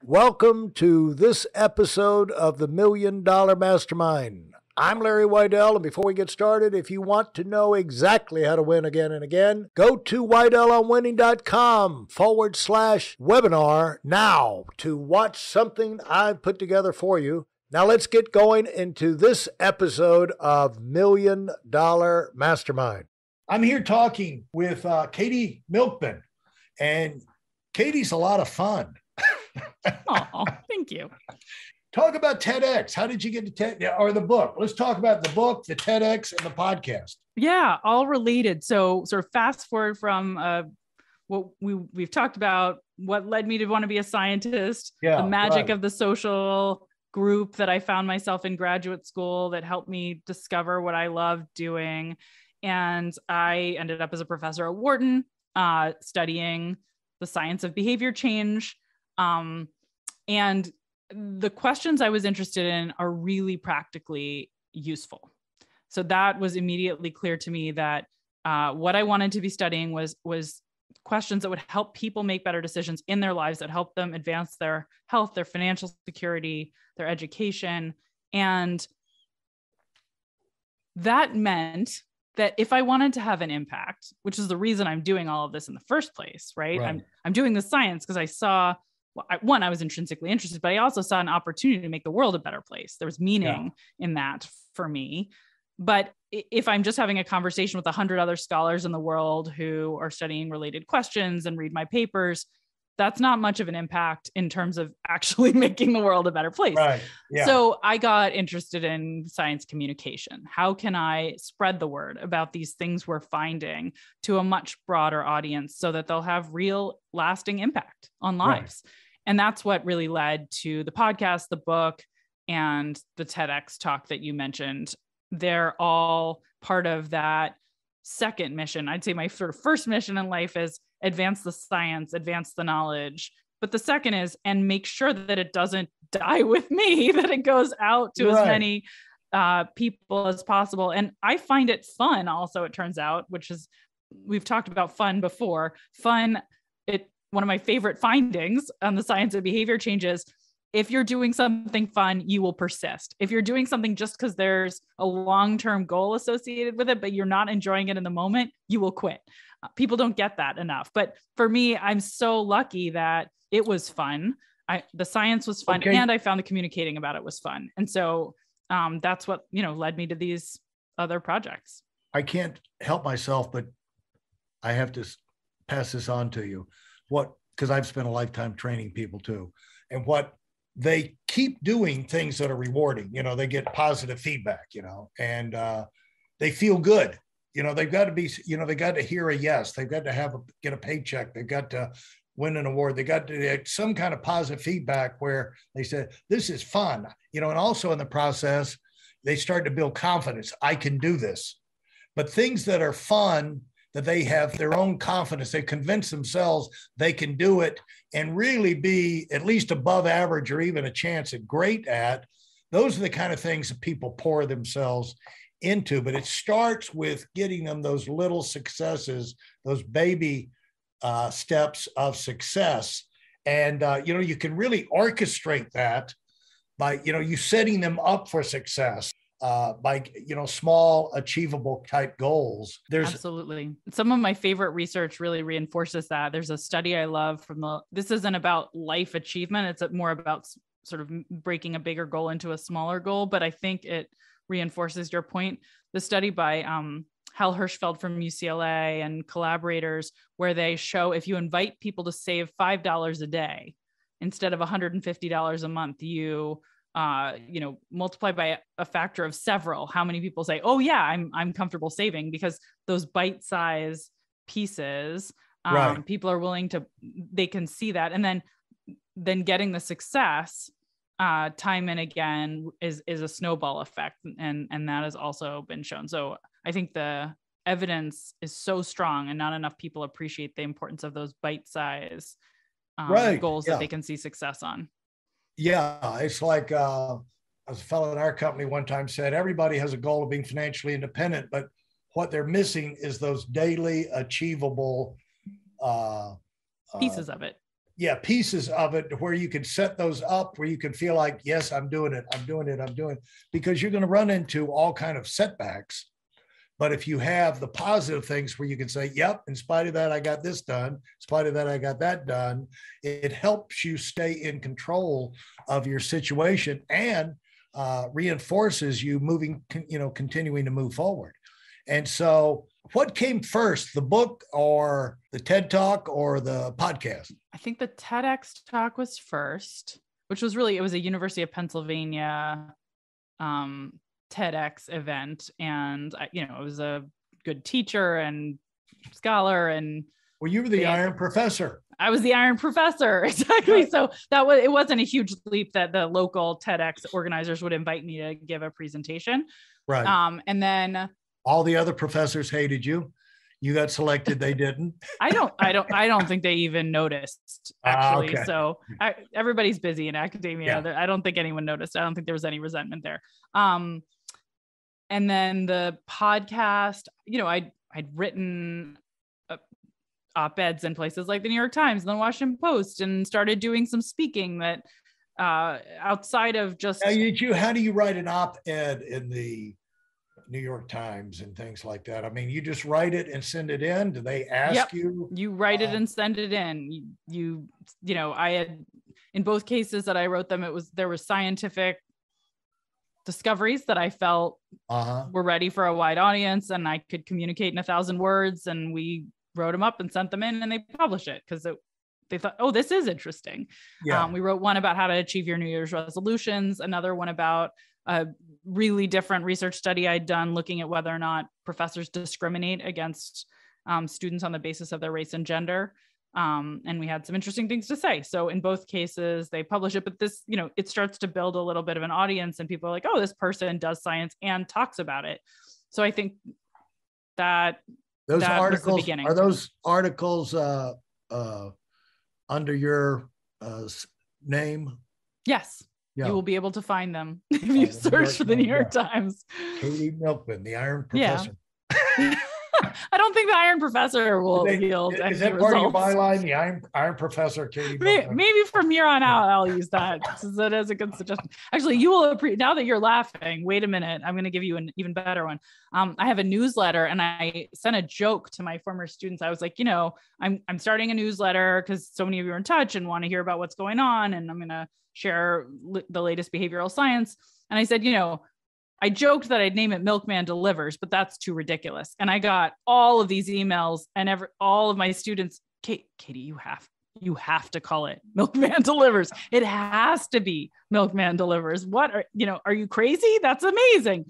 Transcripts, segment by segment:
Welcome to this episode of the Million Dollar Mastermind. I'm Larry Weidel, and before we get started, if you want to know exactly how to win again and again, go to weidelonwinning.com/webinar now to watch something I've put together for you. Now let's get going into this episode of Million Dollar Mastermind. I'm here talking with Katy Milkman, and Katy's a lot of fun. Oh, thank you. Talk about TEDx. How did you get to TED or the book? Let's talk about the book, the TEDx, and the podcast. Yeah, all related. So sort of fast forward from what we've talked about, what led me to want to be a scientist, the magic of the social group that I found myself in graduate school that helped me discover what I loved doing. And I ended up as a professor at Wharton, studying the science of behavior change. And the questions I was interested in are really practically useful. So that was immediately clear to me that what I wanted to be studying was questions that would help people make better decisions in their lives, that help them advance their health, their financial security, their education. And that meant that if I wanted to have an impact, which is the reason I'm doing all of this in the first place, right? I'm doing the science because I saw, I was intrinsically interested, but I also saw an opportunity to make the world a better place. There was meaning in that for me. But if I'm just having a conversation with 100 other scholars in the world who are studying related questions and read my papers, that's not much of an impact in terms of actually making the world a better place. Right. Yeah. So I got interested in science communication. How can I spread the word about these things we're finding to a much broader audience so that they'll have real lasting impact on lives? Right. And that's what really led to the podcast, the book, and the TEDx talk that you mentioned. They're all part of that second mission. I'd say my sort of first mission in life is advance the science, advance the knowledge. But the second is, and make sure that it doesn't die with me, that it goes out to as many people as possible. And I find it fun also, it turns out, which is, we've talked about fun before. One of my favorite findings on the science of behavior change is, if you're doing something fun, you will persist. If you're doing something just because there's a long-term goal associated with it, but you're not enjoying it in the moment, you will quit. People don't get that enough. But for me, I'm so lucky that it was fun. The science was fun, and I found the communicating about it was fun. And so that's what, led me to these other projects. I can't help myself, but I have to pass this on to you. Because I've spent a lifetime training people too. And they keep doing things that are rewarding, they get positive feedback, and they feel good. They've got to be, they got to hear a yes. They've got to get a paycheck. They've got to win an award. They got to get some kind of positive feedback where they said, this is fun, and also in the process, they start to build confidence. I can do this. But things that are fun, that they have their own confidence, they convince themselves they can do it and really be at least above average or even a chance at great at, those are the kind of things that people pour themselves into. But it starts with getting them those little successes, those baby steps of success. And, you can really orchestrate that by, you setting them up for success. By small, achievable type goals. Absolutely. Some of my favorite research really reinforces that. There's a study I love this isn't about life achievement. It's more about sort of breaking a bigger goal into a smaller goal, but I think it reinforces your point. The study by Hal Hirschfeld from UCLA and collaborators, where they show if you invite people to save $5 a day instead of $150 a month, you multiply by a factor of several, how many people say, oh yeah, I'm comfortable saving, because those bite-size pieces, people are willing to, they can see that. And then getting the success, time and again is a snowball effect. And that has also been shown. So I think the evidence is so strong, and not enough people appreciate the importance of those bite-size goals that they can see success on. Yeah, it's like a fellow in our company one time said, everybody has a goal of being financially independent, but what they're missing is those daily achievable pieces of it. pieces of it where you can set those up, where you can feel like, yes, I'm doing it, because you're going to run into all kind of setbacks. But if you have the positive things where you can say, yep, in spite of that, I got this done. In spite of that, I got that done. It helps you stay in control of your situation and reinforces you continuing to move forward. And so what came first, the book or the TED Talk or the podcast? I think the TEDx talk was first, which was really, it was a University of Pennsylvania TEDx event. And, it was a good teacher and scholar. And well, you were the Iron Professor. I was the Iron Professor. Exactly. Right. So it wasn't a huge leap that the local TEDx organizers would invite me to give a presentation. Right. And then all the other professors hated you. You got selected. They didn't. I don't think they even noticed, actually. Okay. So everybody's busy in academia. Yeah. I don't think anyone noticed. I don't think there was any resentment there. And then the podcast, I'd written op-eds in places like the New York Times and the Washington Post, and started doing some speaking that outside of just. How do you write an op-ed in the New York Times and things like that? I mean, you just write it and send it in. Do they ask you? You write it and send it in. I had, in both cases that I wrote them, there was scientific discoveries that I felt were ready for a wide audience, and I could communicate in 1,000 words, and we wrote them up and sent them in, and they published it because they thought, oh, this is interesting. Yeah. We wrote one about how to achieve your New Year's resolutions, another one about a really different research study I'd done looking at whether or not professors discriminate against students on the basis of their race and gender. And we had some interesting things to say. So in both cases, they publish it, but this, it starts to build a little bit of an audience, and people are like, oh, this person does science and talks about it. So I think that those articles, was the beginning. Are those articles under your name? Yes. Yeah. You will be able to find them if you search for the New York Times. Katy Milkman, the Iron Professor. Yeah. I don't think the Iron Professor will yield. Is that part of your byline? The Iron Professor, Katy Milkman. Maybe from here on out, I'll use that. That is a good suggestion. Actually, you will appreciate. Now that you're laughing, wait a minute. I'm going to give you an even better one. I have a newsletter, and I sent a joke to my former students. I was like, I'm starting a newsletter because so many of you are in touch and want to hear about what's going on, and I'm going to share the latest behavioral science. And I said, I joked that I'd name it Milkman Delivers, but that's too ridiculous. And I got all of these emails, and all of my students, Katy, you have to call it Milkman Delivers. It has to be Milkman Delivers. What are you crazy? That's amazing.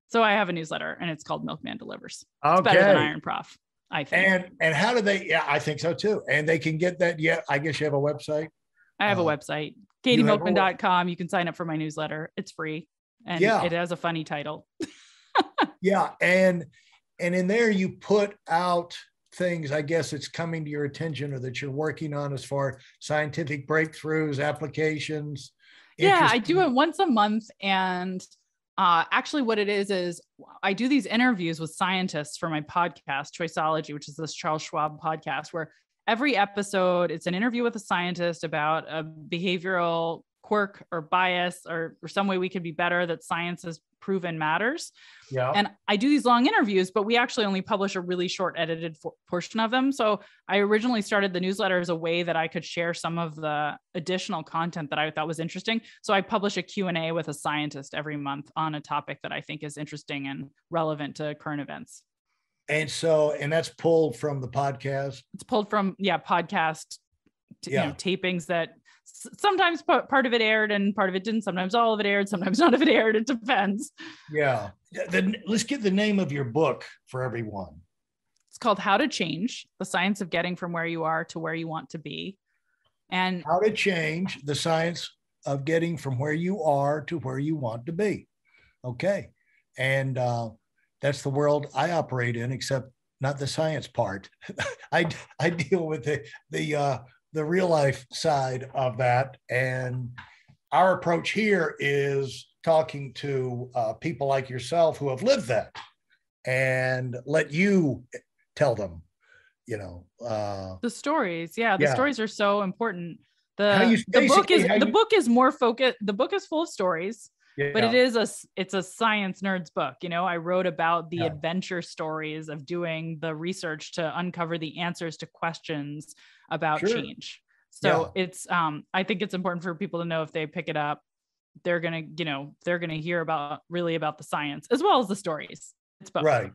So I have a newsletter, and it's called Milkman Delivers. It's better than Iron Prof, I think. And how do they? Yeah, I think so too. And they can get that. Yeah, I guess you have a website. I have a website, katymilkman.com. You can sign up for my newsletter. It's free. And it has a funny title. Yeah. And in there you put out things, I guess it's coming to your attention or that you're working on as far scientific breakthroughs, applications. Yeah, I do it once a month. And actually what it is I do these interviews with scientists for my podcast, Choiceology, which is this Charles Schwab podcast, where every episode, it's an interview with a scientist about a behavioral quirk or bias or some way we could be better that science has proven matters. Yeah. And I do these long interviews, but we actually only publish a really short edited portion of them. So I originally started the newsletter as a way that I could share some of the additional content that I thought was interesting. So I publish a Q&A with a scientist every month on a topic that I think is interesting and relevant to current events. And that's pulled from the podcast? It's pulled from, podcast tapings that sometimes part of it aired and part of it didn't. Sometimes all of it aired, sometimes none of it aired. It depends. Yeah. Let's get the name of your book for everyone. It's called How to Change: The Science of Getting from Where You Are to Where You Want to Be. And How to Change: The Science of Getting from Where You Are to Where You Want to Be. Okay. And that's the world I operate in, except not the science part. I deal with the real life side of that. And our approach here is talking to people like yourself who have lived that and let you tell them The stories. Yeah. The yeah. stories are so important. How you The book is more focused. The book is full of stories, but yeah. it's a science nerd's book. I wrote about the Yeah. adventure stories of doing the research to uncover the answers to questions about Sure. change. So it's I think it's important for people to know if they pick it up, they're gonna hear about the science as well as the stories. It's both. Right.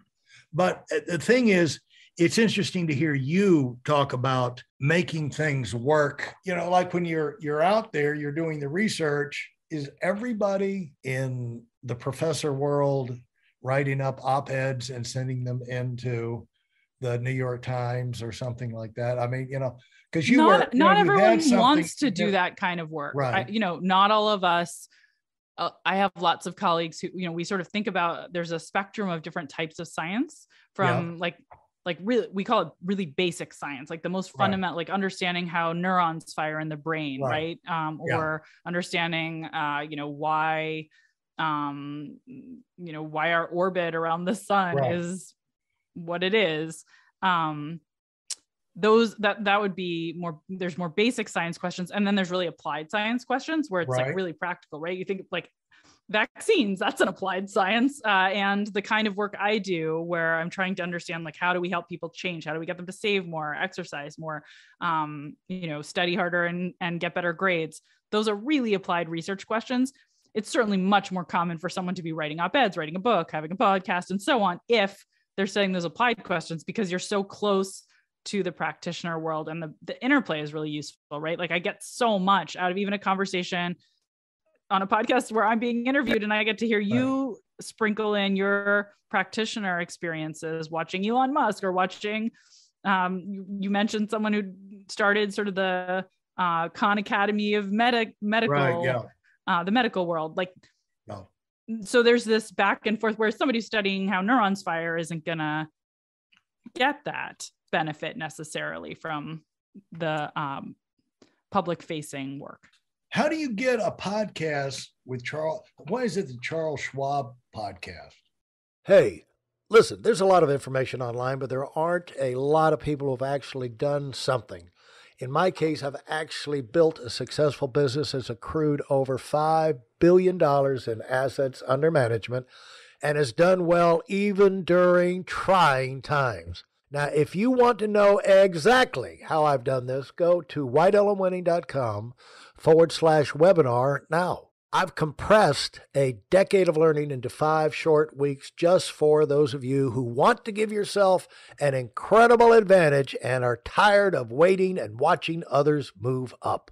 But the thing is, it's interesting to hear you talk about making things work. Like when you're out there, you're doing the research. Is everybody in the professor world writing up op-eds and sending them into the New York Times or something like that? I mean, because not everyone wants to do that kind of work. Right. Not all of us. I have lots of colleagues who, we sort of think about, there's a spectrum of different types of science from like really, we call it really basic science, like the most fundamental, like understanding how neurons fire in the brain. Right. Or understanding, why our orbit around the sun is what it is. That would be more, there's more basic science questions. And then there's really applied science questions where it's like really practical, right? You think like vaccines, that's an applied science. And the kind of work I do where I'm trying to understand, like, how do we help people change? How do we get them to save more, exercise more, study harder and get better grades? Those are really applied research questions. It's certainly much more common for someone to be writing op-eds, writing a book, having a podcast, and so on, if they're studying those applied questions, because you're so close to the practitioner world, and the interplay is really useful, right? Like I get so much out of even a conversation on a podcast where I'm being interviewed, and I get to hear you sprinkle in your practitioner experiences, watching Elon Musk or watching, you mentioned someone who started sort of the Khan Academy of medical, the medical world. Like, so there's this back and forth where somebody studying how neurons fire isn't gonna get that benefit necessarily from the public facing work. How do you get a podcast with Charles? Why is it the Charles Schwab podcast? Hey, listen, there's a lot of information online, but there aren't a lot of people who've actually done something. In my case, I've actually built a successful business that's accrued over $5 billion in assets under management and has done well even during trying times. Now, if you want to know exactly how I've done this, go to whitelmwinning.com/webinar now. I've compressed a decade of learning into 5 short weeks just for those of you who want to give yourself an incredible advantage and are tired of waiting and watching others move up.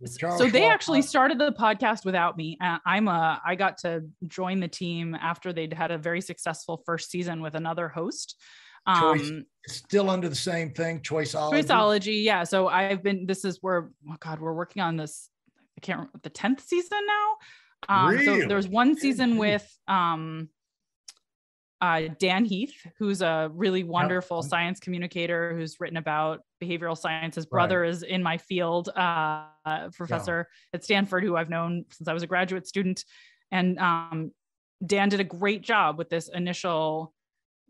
So they actually started the podcast without me. I got to join the team after they'd had a very successful first season with another host. Choice, still under the same thing, Choiceology. Yeah. So this is where, we're working on this. I can't remember, the 10th season now. Really? So there was one season with Dan Heath, who's a really wonderful science communicator who's written about behavioral science. His brother is in my field, professor at Stanford, who I've known since I was a graduate student. And Dan did a great job with this initial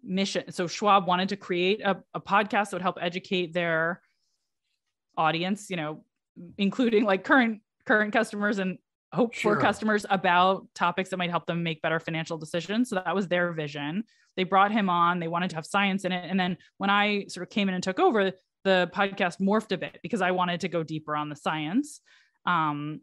mission. So Schwab wanted to create a podcast that would help educate their audience, including like current customers and hope for customers about topics that might help them make better financial decisions. So that was their vision. They brought him on. They wanted to have science in it. And then when I sort of came in and took over, the podcast morphed a bit because I wanted to go deeper on the science. And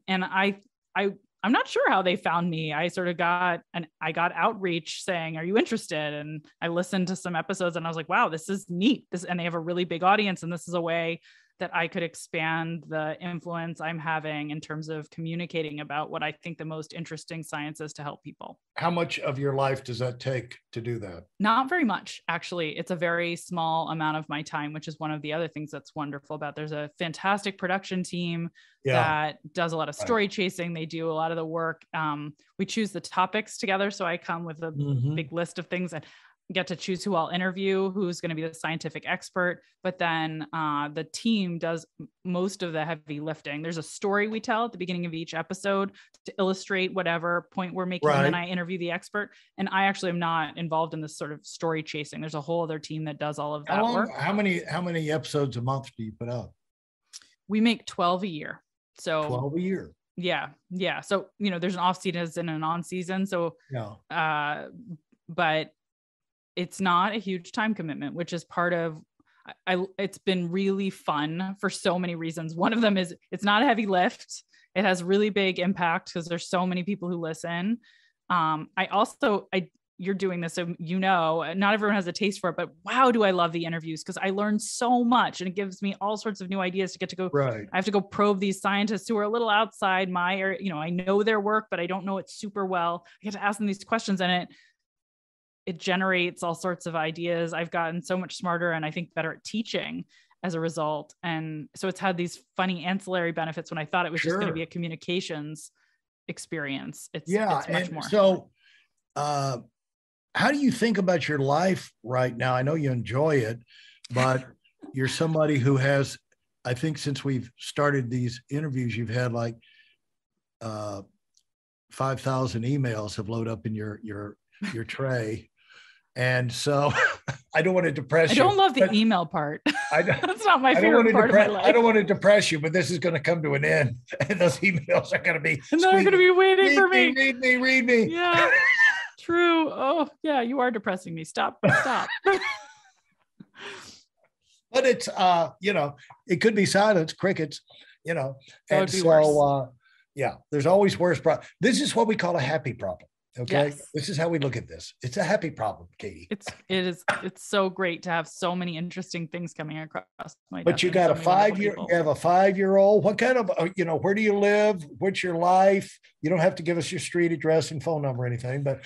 I'm not sure how they found me. I sort of got outreach saying, "Are you interested?" And I listened to some episodes and I was like, wow, this is neat. And they have a really big audience. And this is a way that I could expand the influence I'm having in terms of communicating about what I think the most interesting science is to help people. How much of your life does that take to do that? Not very much, actually. It's a very small amount of my time, which is one of the other things that's wonderful about. There's a fantastic production team that does a lot of story chasing. They do a lot of the work. We choose the topics together. So I come with a big list of things, and get to choose who I'll interview, who's going to be the scientific expert, but then the team does most of the heavy lifting. There's a story we tell at the beginning of each episode to illustrate whatever point we're making. And then I interview the expert, and I actually am not involved in this sort of story chasing. There's a whole other team that does all of that work. How many episodes a month do you put out? We make 12 a year. So 12 a year. Yeah. Yeah. So, there's an off season and an on season. So, but it's not a huge time commitment, which is part of, it's been really fun for so many reasons. One of them is it's not a heavy lift. It has really big impact because there's so many people who listen. You're doing this, so not everyone has a taste for it, but wow, do I love the interviews, because I learn so much and it gives me all sorts of new ideas to get to go. Right. I have to go probe these scientists who are a little outside my area. I know their work, but I don't know it super well. I get to ask them these questions, and it generates all sorts of ideas. I've gotten so much smarter and I think better at teaching as a result. And so it's had these funny ancillary benefits when I thought it was just going to be a communications experience. It's much more. So, how do you think about your life right now? I know you enjoy it, but you're somebody who has, I think since we've started these interviews, you've had like 5,000 emails have loaded up in your tray. And so I don't want to depress you. I don't love the email part. That's not my favorite part of my life. I don't want to depress you, but this is going to come to an end. And those emails are going to be. And they're going to be waiting for me. Read me. Yeah. True. Oh, yeah, you are depressing me. Stop. But it's, it could be silence, crickets, and so, there's always worse problems. This is what we call a happy problem. Okay. Yes. This is how we look at this. It's a happy problem, Katy. It's so great to have so many interesting things coming across my desk. But you got you have a 5-year-old. What kind of, where do you live? What's your life? You don't have to give us your street address and phone number or anything, but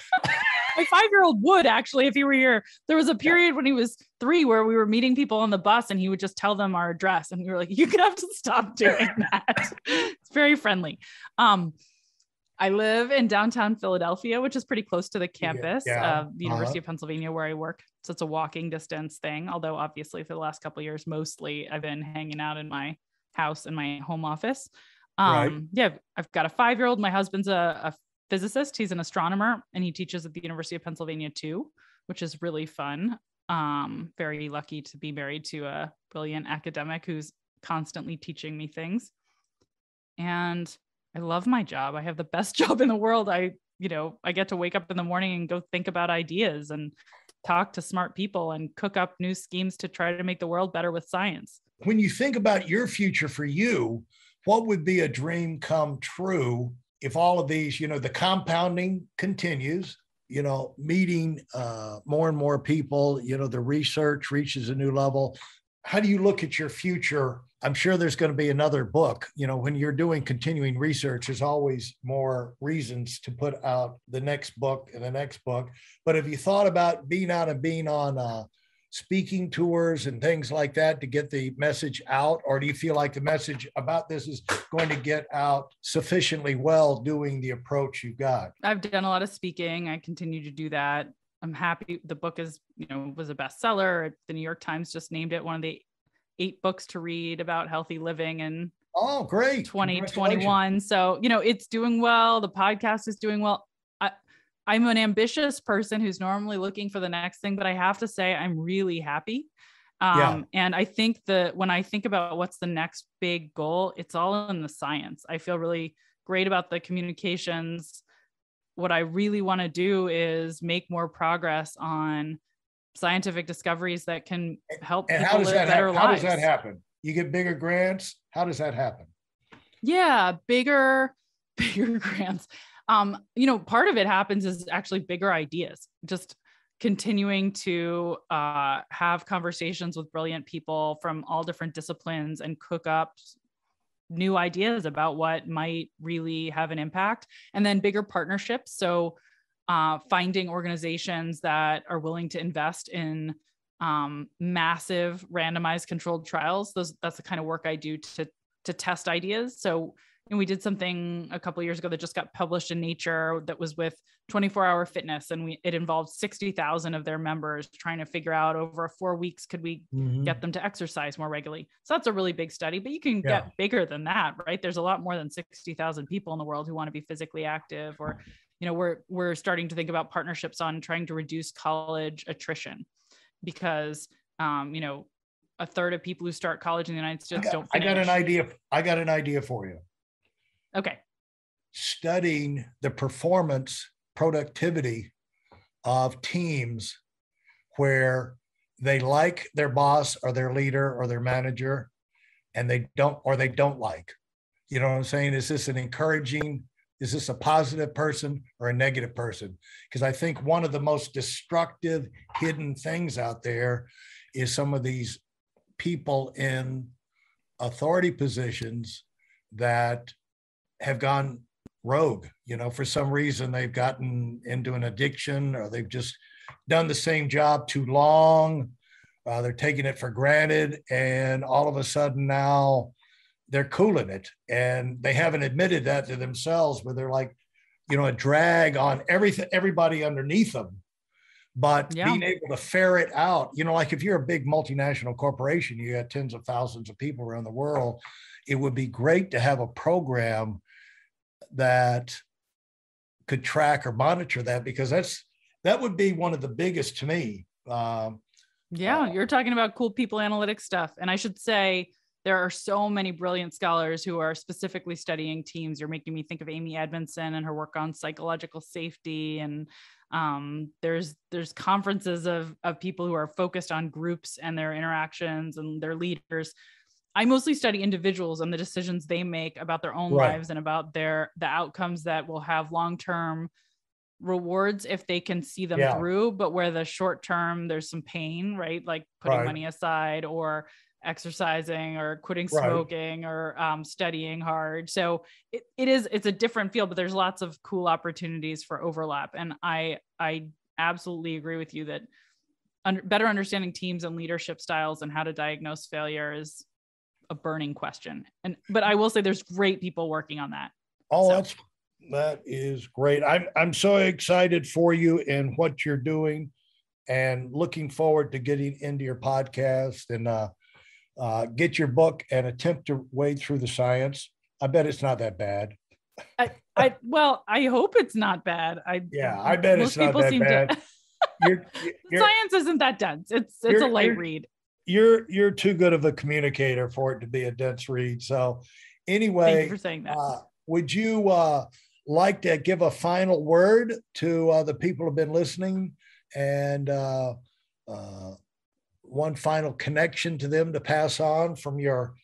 my 5-year-old would actually, if he were here. There was a period when he was 3 where we were meeting people on the bus and he would just tell them our address. And we were like, you're going to have to stop doing that. It's very friendly. I live in downtown Philadelphia, which is pretty close to the campus of the University of Pennsylvania where I work. So it's a walking distance thing. Although obviously for the last couple of years, mostly I've been hanging out in my house in my home office. Yeah, I've got a 5-year-old. My husband's a physicist. He's an astronomer and he teaches at the University of Pennsylvania too, which is really fun. Very lucky to be married to a brilliant academic who's constantly teaching me things. And I love my job. I have the best job in the world. I get to wake up in the morning and go think about ideas and talk to smart people and cook up new schemes to try to make the world better with science. When you think about your future for you, what would be a dream come true if all of these, the compounding continues, meeting more and more people, the research reaches a new level. How do you look at your future? I'm sure there's going to be another book. When you're doing continuing research, there's always more reasons to put out the next book and the next book. But have you thought about being on speaking tours and things like that to get the message out? Or do you feel like the message about this is going to get out sufficiently well doing the approach you've got? I've done a lot of speaking. I continue to do that. I'm happy. The book is, was a bestseller. The New York Times just named it one of the 8 books to read about healthy living in 2021. So, it's doing well. The podcast is doing well. I'm an ambitious person who's normally looking for the next thing, but I have to say I'm really happy. And I think that when I think about what's the next big goal, it's all in the science. I feel really great about the communications. What I really want to do is make more progress on scientific discoveries that can help people live better lives. How does that happen? You get bigger grants? How does that happen? Yeah, bigger grants. Part of it happens is actually bigger ideas, just continuing to have conversations with brilliant people from all different disciplines and cook up new ideas about what might really have an impact, and then bigger partnerships. So finding organizations that are willing to invest in massive randomized controlled trials. That's the kind of work I do to test ideas. So, And we did something a couple of years ago that just got published in Nature that was with 24-hour fitness. And it involved 60,000 of their members trying to figure out over 4 weeks, could we get them to exercise more regularly? So that's a really big study, but you can get bigger than that, right? There's a lot more than 60,000 people in the world who want to be physically active, or, we're starting to think about partnerships on trying to reduce college attrition because, a third of people who start college in the United States don't finish. I got an idea for you. Okay. Studying the performance productivity of teams where they like their boss or their leader or their manager and they don't like. You know what I'm saying? Is this a positive person or a negative person? Because I think one of the most destructive hidden things out there is some of these people in authority positions that have gone rogue. For some reason they've gotten into an addiction, or they've just done the same job too long. They're taking it for granted, and all of a sudden now they're cooling it, and they haven't admitted that to themselves, but they're like, a drag on everybody underneath them. But being able to ferret out, like if you're a big multinational corporation, you got tens of thousands of people around the world, it would be great to have a program that could track or monitor that, because that would be one of the biggest to me. You're talking about cool people analytics stuff. And I should say, there are so many brilliant scholars who are specifically studying teams. You're making me think of Amy Edmondson and her work on psychological safety. And there's conferences of people who are focused on groups and their interactions and their leaders. I mostly study individuals and the decisions they make about their own lives and about the outcomes that will have long-term rewards if they can see them through, but where the short term, there's some pain, right? Like putting money aside or exercising or quitting smoking or studying hard. So it's a different field, but there's lots of cool opportunities for overlap. And I absolutely agree with you that better understanding teams and leadership styles and how to diagnose failure is a burning question. But I will say there's great people working on that. That is great. I'm so excited for you and what you're doing, and looking forward to getting into your podcast and get your book and attempt to wade through the science. I bet it's not that bad. I hope it's not bad. I bet it's not that bad. Science isn't that dense. It's a light read. You're too good of a communicator for it to be a dense read. So anyway, thank you for saying that. Would you like to give a final word to the people who have been listening, and one final connection to them to pass on from your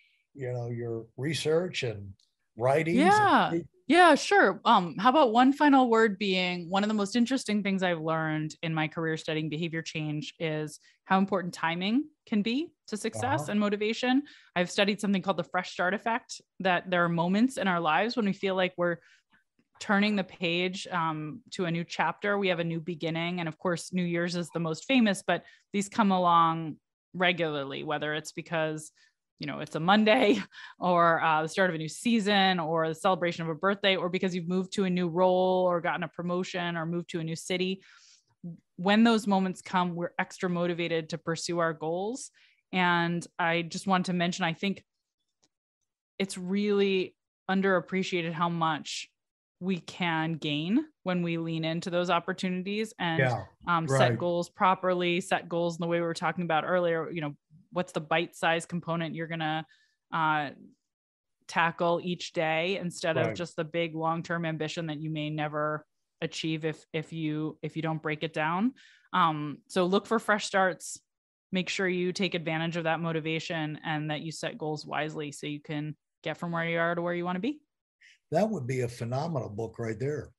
research and writings? Yeah, sure. How about one final word being, one of the most interesting things I've learned in my career studying behavior change is how important timing can be to success and motivation. I've studied something called the fresh start effect, that there are moments in our lives when we feel like we're turning the page to a new chapter. We have a new beginning. And of course, New Year's is the most famous, but these come along regularly, whether it's because it's a Monday, or the start of a new season, or the celebration of a birthday, or because you've moved to a new role or gotten a promotion or moved to a new city. When those moments come, we're extra motivated to pursue our goals. And I just want to mention, I think it's really underappreciated how much we can gain when we lean into those opportunities and set goals properly, set goals in the way we were talking about earlier. What's the bite-sized component you're going to tackle each day, instead of just the big long-term ambition that you may never achieve if you don't break it down. So look for fresh starts, make sure you take advantage of that motivation, and that you set goals wisely so you can get from where you are to where you want to be. That would be a phenomenal book right there.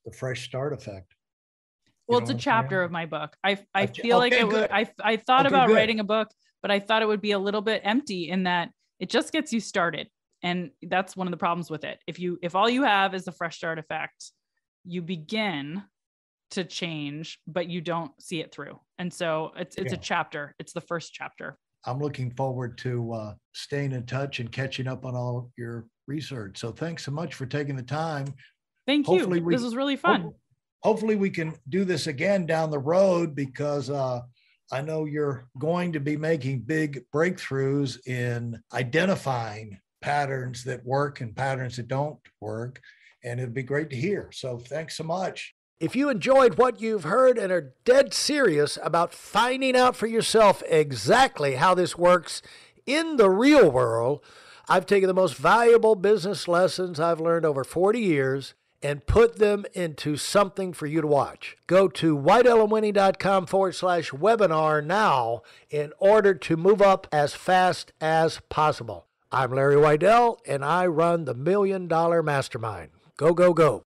The Fresh Start Effect. Well, it's a chapter of my book. I feel like it would, I thought about writing a book, but I thought it would be a little bit empty in that it just gets you started. And that's one of the problems with it. If all you have is the fresh start effect, you begin to change, but you don't see it through. And so it's a chapter. It's the first chapter. I'm looking forward to staying in touch and catching up on all your research. So thanks so much for taking the time. Thank you. This was really fun. Hopefully we can do this again down the road, because I know you're going to be making big breakthroughs in identifying patterns that work and patterns that don't work. And it'd be great to hear. So thanks so much. If you enjoyed what you've heard and are dead serious about finding out for yourself exactly how this works in the real world, I've taken the most valuable business lessons I've learned over 40 years and put them into something for you to watch. Go to whiteelemwinning.com/webinar now in order to move up as fast as possible. I'm Larry Weidel, and I run the $1 Million Mastermind. Go, go, go.